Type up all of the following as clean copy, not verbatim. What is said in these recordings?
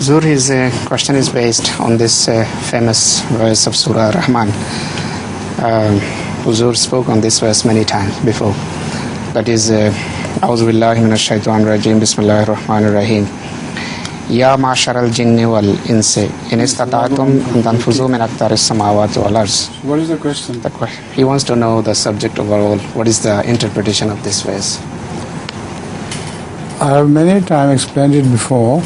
Huzur, his question is based on this famous verse of Surah Rahman. Huzur spoke on this verse many times before. That is, A'udhu billahi minash shaitanir rajim, Bismillahir Rahmanir Rahim. Ya ma'sharal jinni wal insi in istata'tum an tanfuzu min aqtaris samawati wal arz. What is the question? He wants to know the subject overall. What is the interpretation of this verse? I have many times explained it before.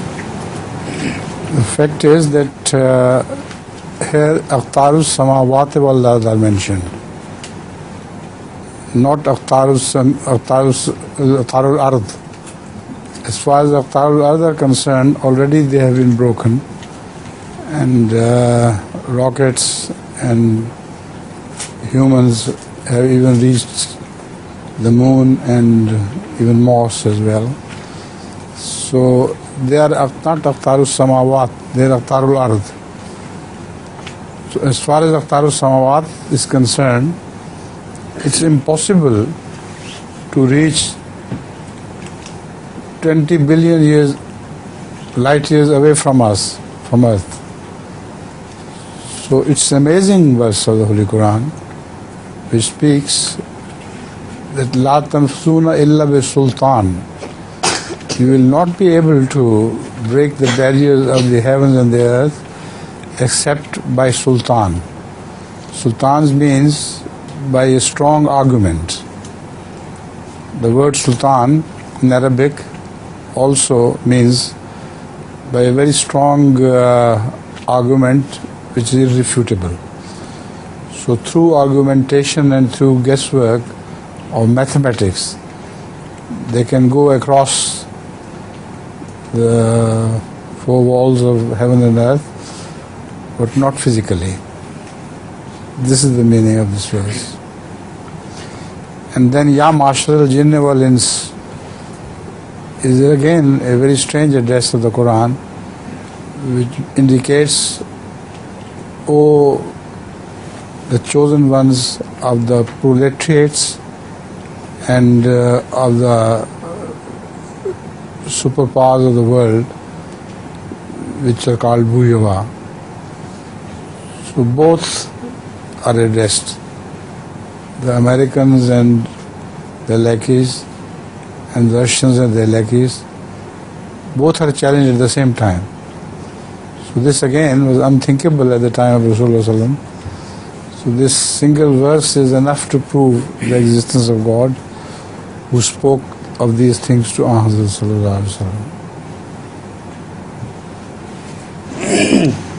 The fact is that here aqtarus samawati wal ard are mentioned, not aqtarul ard. As far as aqtarul ard are concerned, already they have been broken, and rockets and humans have even reached the moon and even Mars as well. So they are not aqtarus samawat, they are aqtarul ard. So as far as aqtarus samawat is concerned, it's impossible to reach 20 billion years, light years away from us, from Earth. So it's an amazing verse of the Holy Quran, which speaks that La tanfusuna illa bi sultan. You will not be able to break the barriers of the heavens and the earth except by sultan. Sultans means by a strong argument. The word sultan in Arabic also means by a very strong argument which is irrefutable. So through argumentation and through guesswork or mathematics, they can go across the four walls of heaven and earth, but not physically. This is the meaning of this verse. And then Ya Ma'shar al-Jinni wal Ins is again a very strange address of the Quran, which indicates, O the chosen ones of the proletariats and of the superpowers of the world, which are called bourgeois. So both are addressed, the Americans and their lackeys and the Russians and their lackeys. Both are challenged at the same time. So this again was unthinkable at the time of Rasulullah. So this single verse is enough to prove the existence of God, who spoke of these things to Hazrat Sallallahu Alaihi Wasallam.